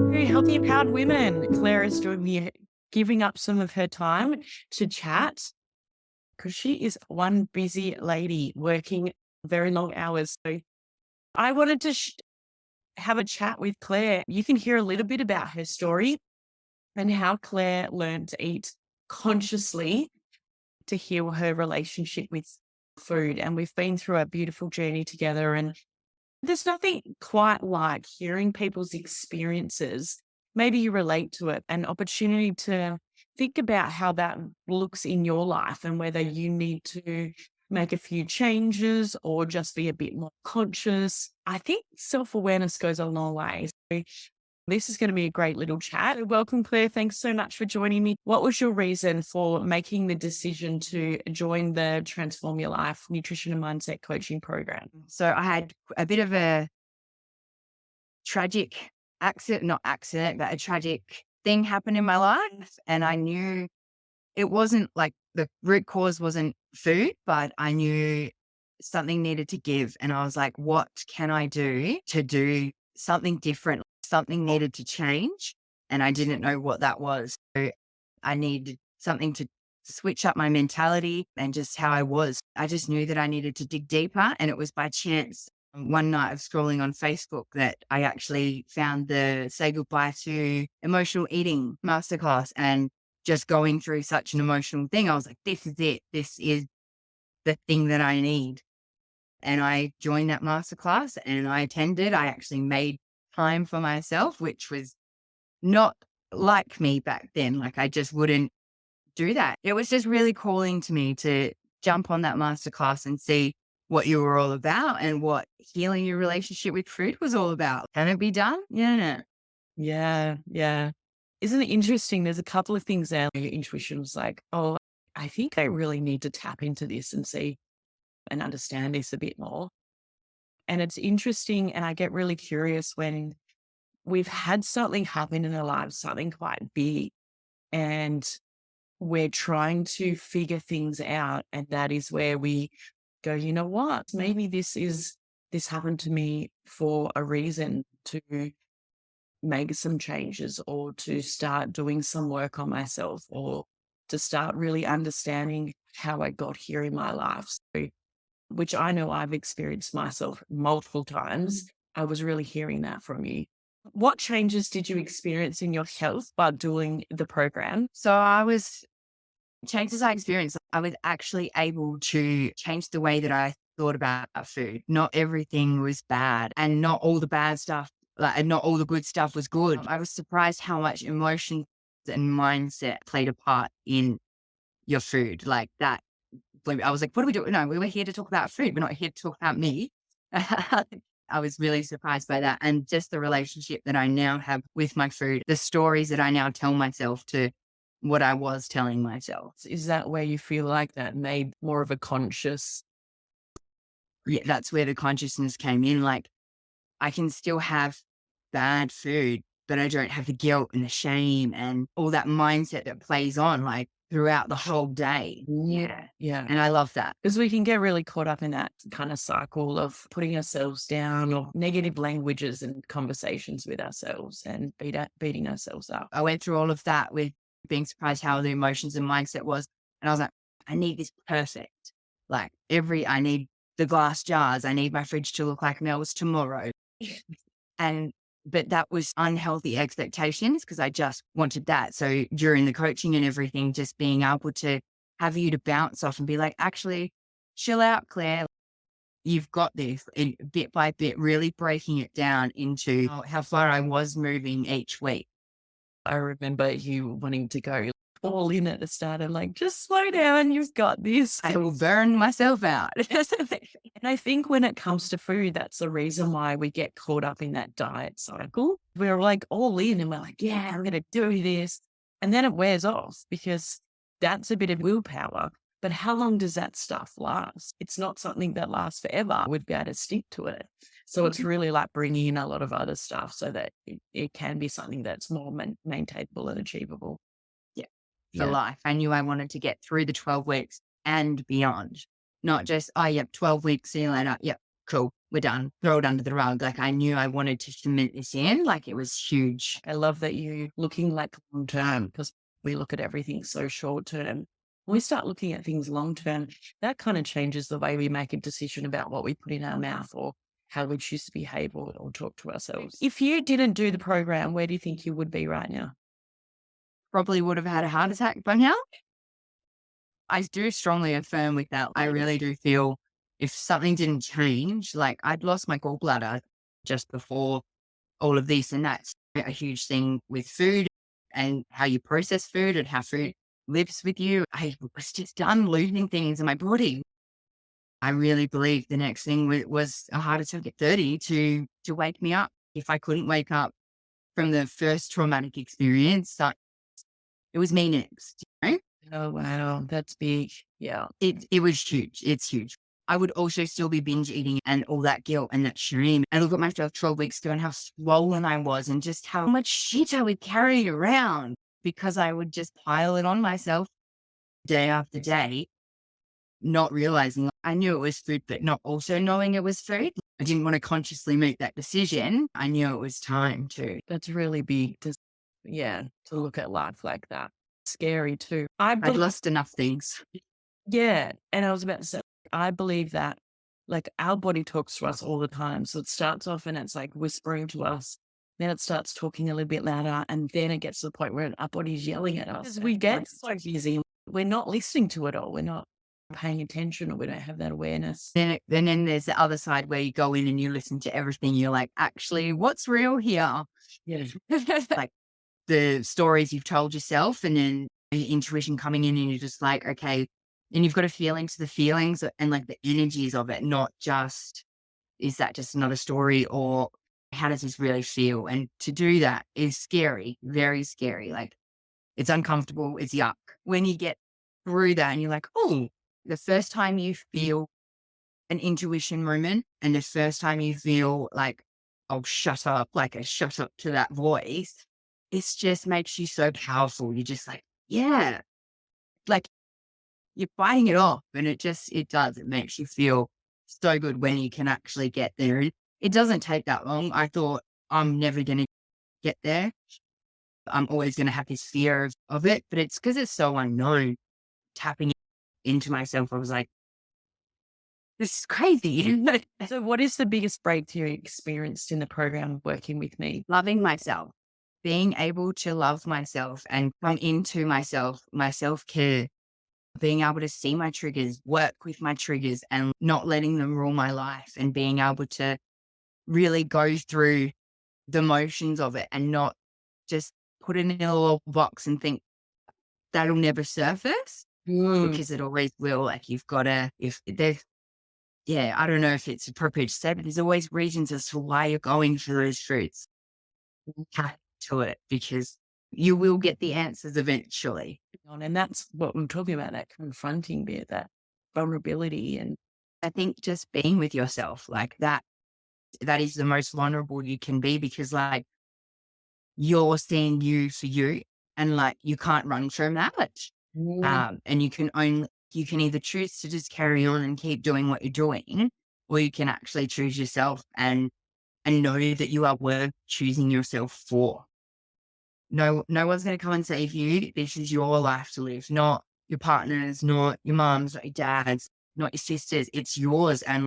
Very healthy, empowered women. Claire is doing me giving up some of her time to chat because she is one busy lady working very long hours. So I wanted to have a chat with Claire. You can hear a little bit about her story and how Claire learned to eat consciously to heal her relationship with food. And we've been through a beautiful journey together. And there's nothing quite like hearing people's experiences. Maybe you relate to it, an opportunity to think about how that looks in your life and whether you need to make a few changes or just be a bit more conscious. I think self awareness goes a long way. So this is going to be a great little chat. Welcome, Claire. Thanks so much for joining me. What was your reason for making the decision to join the Transform Your Life Nutrition and Mindset Coaching Program? So I had a bit of a tragic not accident, but a tragic thing happen in my life. And I knew it wasn't like the root cause wasn't food, but I knew something needed to give. And I was like, what can I do to do something different? Something needed to change. And I didn't know what that was. So I needed something to switch up my mentality and just how I was. I just knew that I needed to dig deeper. And it was by chance one night of scrolling on Facebook that I actually found the Say Goodbye to Emotional Eating masterclass, and just going through such an emotional thing. I was like, this is it. This is the thing that I need. And I joined that masterclass and I attended. I actually made time for myself, which was not like me back then. Like I just wouldn't do that. It was just really calling to me to jump on that masterclass and see what you were all about and what healing your relationship with food was all about. Can it be done? Yeah. Yeah, yeah. Isn't it interesting? There's a couple of things there. Your intuition was like, oh, I think I really need to tap into this and see and understand this a bit more. And it's interesting. And I get really curious when we've had something happen in our lives, something quite big, and we're trying to figure things out. And that is where we go, you know what? Maybe this happened to me for a reason, to make some changes or to start doing some work on myself or to start really understanding how I got here in my life. So, which I know I've experienced myself multiple times. I was really hearing that from you. What changes did you experience in your health by doing the program? So changes I experienced, I was actually able to change the way that I thought about food. Not everything was bad and not all the bad stuff, and not all the good stuff was good. I was surprised how much emotion and mindset played a part in your food. Like that, I was like, what are we doing? No, we were here to talk about food. We're not here to talk about me. I was really surprised by that. And just the relationship that I now have with my food, the stories that I now tell myself to what I was telling myself. Is that where you feel like that made more of a conscious? Yeah, that's where the consciousness came in. Like I can still have bad food, but I don't have the guilt and the shame and all that mindset that plays on like throughout the whole day. Yeah, yeah. And I love that. Because we can get really caught up in that kind of cycle of putting ourselves down or negative languages and conversations with ourselves and beating ourselves up. I went through all of that with being surprised how the emotions and mindset was. And I was like, I need this perfect. Like I need the glass jars. I need my fridge to look like Mel's tomorrow. But that was unhealthy expectations because I just wanted that. So during the coaching and everything, just being able to have you to bounce off and be like, actually, chill out, Claire. You've got this, and bit by bit, really breaking it down into how far I was moving each week. I remember you wanting to go all in at the start and like, just slow down, you've got this. I will burn myself out. And I think when it comes to food, that's the reason why we get caught up in that diet cycle. We're like all in and we're like, yeah, I'm going to do this. And then it wears off because that's a bit of willpower. But how long does that stuff last? It's not something that lasts forever. We'd be able to stick to it. So it's really like bringing in a lot of other stuff so that it can be something that's more maintainable and achievable. Yeah, for Yeah. life. I knew I wanted to get through the 12 weeks and beyond, not just, oh, yep, 12 weeks, see you later. Yep, cool. we're done, throw it under the rug. Like I knew I wanted to cement this in, like it was huge. I love that you looking like long term because we look at everything so short term. When we start looking at things long term, that kind of changes the way we make a decision about what we put in our mouth or how we choose to behave or talk to ourselves. If you didn't do the program, where do you think you would be right now? Probably would have had a heart attack by now. I do strongly affirm with that. I really do feel if something didn't change, like I'd lost my gallbladder just before all of this, and that's a huge thing with food and how you process food and how food lives with you. I was just done losing things in my body. I really believe the next thing was a heart attack at 30 to wake me up. If I couldn't wake up from the first traumatic experience, it was me next. You know? Oh, wow. That's big. Yeah. It was huge. It's huge. I would also still be binge eating and all that guilt and that shame. And look at myself 12 weeks ago and how swollen I was and just how much shit I would carry around because I would just pile it on myself day after day, not realizing I knew it was food, but not also knowing it was food. I didn't want to consciously make that decision. I knew it was time to. That's really big to look at life like that. Scary too. I'd lost enough things. Yeah. And I was about to say, I believe that like our body talks to us all the time. So it starts off and it's like whispering to us. Then it starts talking a little bit louder. And then it gets to the point where our body's yelling at us. Because we get so busy. We're not listening to it all. We're not paying attention or we don't have that awareness. Then there's the other side where you go in and you listen to everything. You're like, actually, what's real here? Yeah. Like the stories you've told yourself and then your intuition coming in and you're just like, okay. And you've got to feel into the feelings and like the energies of it, not just, is that just another story or how does this really feel? And to do that is scary, very scary. Like it's uncomfortable. It's yuck. When you get through that and you're like, oh, the first time you feel an intuition moment and the first time you feel like, oh, shut up, like a shut up to that voice, it just makes you so powerful. You're just like, yeah, like you're fighting it off and it does. It makes you feel so good when you can actually get there. It doesn't take that long. I thought I'm never going to get there. I'm always going to have this fear of it, but it's because it's so unknown. Tapping into myself, I was like, this is crazy. So what is the biggest breakthrough you experienced in the program of working with me? Loving myself, being able to love myself and come into myself, my self-care, being able to see my triggers, work with my triggers and not letting them rule my life and being able to really go through the motions of it and not just put it in a little box and think that'll never surface because it always will. Like you've got to, if there's, yeah, I don't know if it's appropriate to say, but there's always reasons as to why you're going through those fruits. Tap to it because you will get the answers eventually. And that's what I'm talking about, that confronting bit, that vulnerability. And I think just being with yourself like that is the most vulnerable you can be because like you're seeing you for you and like you can't run from that. And you can either choose to just carry on and keep doing what you're doing, or you can actually choose yourself and know that you are worth choosing yourself for. No one's going to come and save you. This is your life to live, not your partner's, not your mom's, not your dad's, not your sister's. It's yours. And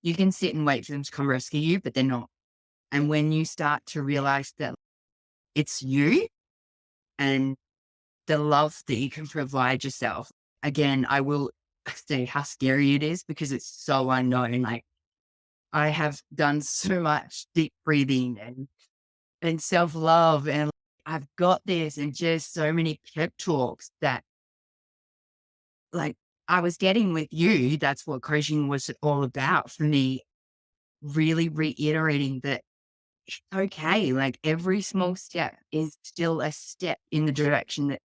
you can sit and wait for them to come rescue you, but they're not. And when you start to realize that it's you and the love that you can provide yourself, again, I will say how scary it is because it's so unknown. Like I have done so much deep breathing and self-love and I've got this and just so many pep talks that like I was getting with you. That's what coaching was all about for me, really reiterating that it's okay. Like every small step is still a step in the direction that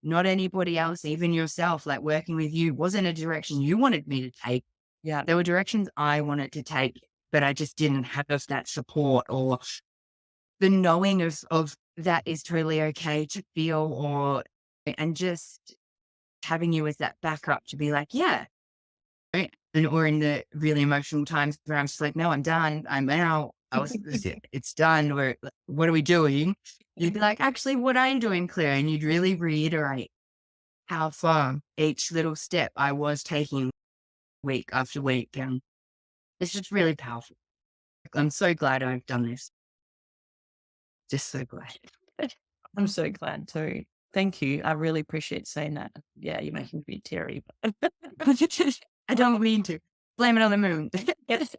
not anybody else, even yourself, like working with you wasn't a direction you wanted me to take. yeah, There were directions I wanted to take, but I just didn't have that support or the knowing of that is totally okay to feel and just having you as that backup to be like, yeah, right, and or in the really emotional times where I'm just like, no, I'm done. I'm out. It's done. What are we doing? You'd be like, actually, what I'm doing, Claire, and you'd really reiterate how far each little step I was taking week after week. And it's just really powerful. I'm so glad I've done this. Just so glad. I'm so glad too. Thank you. I really appreciate saying that. Yeah, you're making me teary. But I don't mean to blame it on the moon. yes.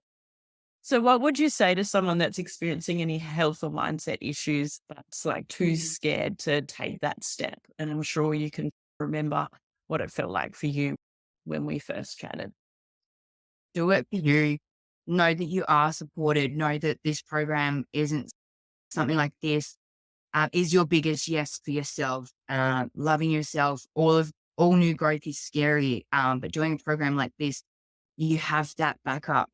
So, what would you say to someone that's experiencing any health or mindset issues that's like too scared to take that step? And I'm sure you can remember what it felt like for you when we first chatted. Do it for you. Know that you are supported. Know that this program isn't something like this. Is your biggest yes for yourself. Loving yourself. All new growth is scary. But doing a program like this, you have that backup.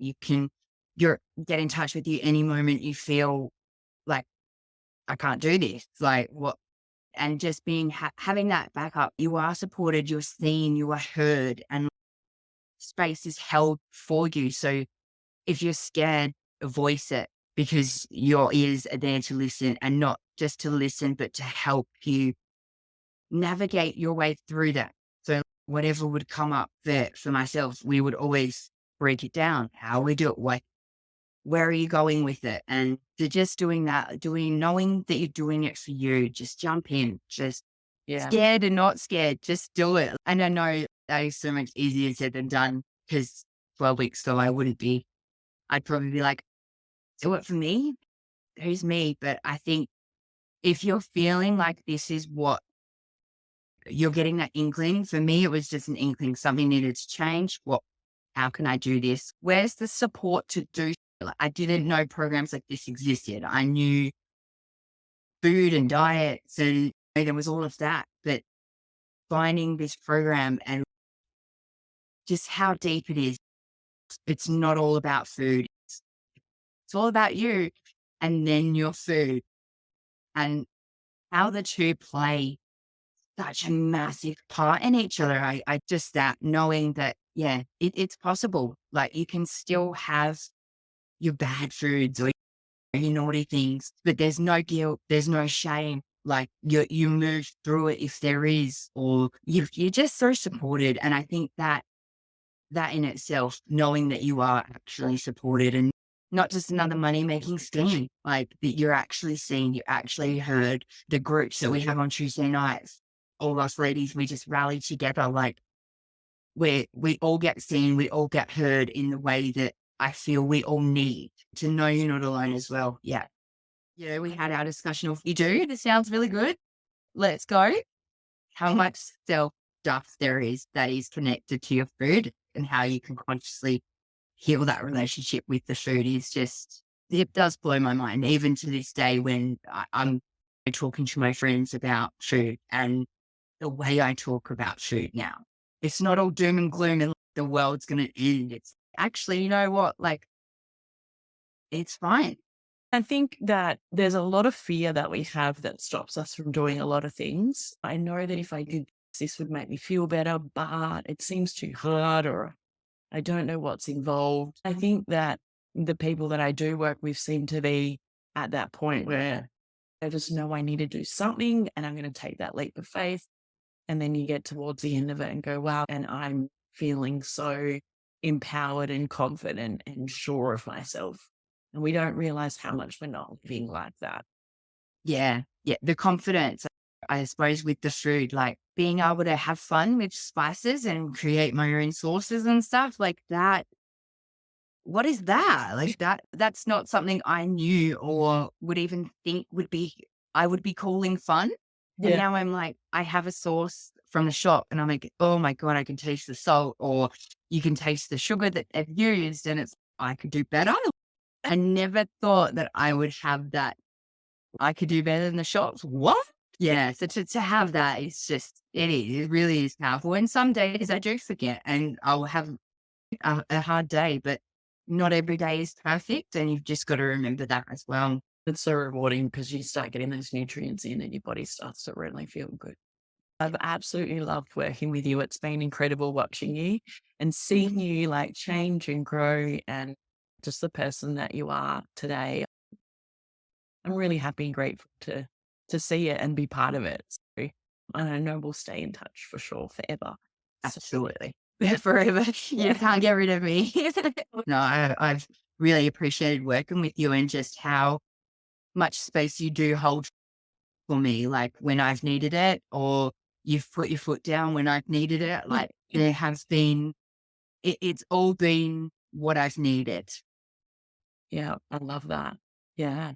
You're get in touch with you any moment you feel like I can't do this. Like what? And just having that backup, you are supported. You're seen. You are heard, and space is held for you. So if you're scared, voice it because your ears are there to listen and not just to listen, but to help you navigate your way through that. So whatever would come up there for myself, we would always break it down. How we do it, where are you going with it? And just doing that, knowing that you're doing it for you, just jump in, just Yeah. scared and not scared, just do it. And I know that is so much easier said than done because 12 weeks ago I wouldn't be. I'd probably be like, do it for me. Who's me? But I think if you're feeling like this is what you're getting that inkling, for me, it was just an inkling. Something needed to change. How can I do this? Where's the support to do? Like, I didn't know programs like this existed. I knew food and diets and there was all of that, but finding this program and just how deep it is, it's not all about food. It's all about you and then your food and how the two play such a massive part in each other. I just that knowing that, yeah, it's possible. Like you can still have your bad foods or your naughty things, but there's no guilt, there's no shame. Like you move through it if there is, or you're just so supported. And I think that in itself, knowing that you are actually supported and not just another money making scheme, like that you're actually seen, you actually heard the groups that we have on Tuesday nights. All us ladies, we just rally together. Like we all get seen, we all get heard in the way that I feel we all need to know you're not alone as well. Yeah. Yeah. We had our discussion of you do, this sounds really good. Let's go. How much self stuff there is that is connected to your food and how you can consciously heal that relationship with the food is just, it does blow my mind. Even to this day when I'm talking to my friends about food and the way I talk about food now. It's not all doom and gloom and the world's going to end. It's actually, you know what? Like, it's fine. I think that there's a lot of fear that we have that stops us from doing a lot of things. I know that if I did this would make me feel better, but it seems too hard or I don't know what's involved. I think that the people that I do work with seem to be at that point where they just know I need to do something and I'm going to take that leap of faith. And then you get towards the end of it and go, wow, and I'm feeling so empowered and confident and sure of myself. And we don't realize how much we're not living like that. Yeah. Yeah. The confidence, I suppose, with the food, like being able to have fun with spices and create my own sauces and stuff like that. What is that? Like that's not something I knew or would even think I would be calling fun. And Yeah. now I'm like, I have a sauce from the shop and I'm like, oh my God, I can taste the salt or you can taste the sugar that they've used and I could do better. I never thought that I would have that. I could do better than the shops. What? Yeah. So to have that is just, it really is powerful. And some days I do forget and I'll have a hard day, but not every day is perfect. And you've just got to remember that as well. It's so rewarding because you start getting those nutrients in and your body starts to really feel good. I've absolutely loved working with you. It's been incredible watching you and seeing you like change and grow and just the person that you are today. I'm really happy and grateful to see it and be part of it. So I know we'll stay in touch for sure forever. So Absolutely. Forever. You can't get rid of me. No, I've really appreciated working with you and just how much space you do hold for me, like when I've needed it, or you've put your foot down when I've needed it. Like there has been, it's all been what I've needed. yeah, I love that. Yeah.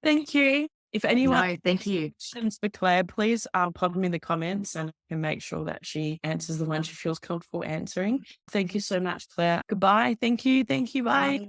Thank you. If anyone No, thank you. questions for Claire, please pop them in the comments and I can make sure that she answers the one she feels comfortable answering. Thank you so much, Claire. Goodbye. Thank you. Thank you. Bye.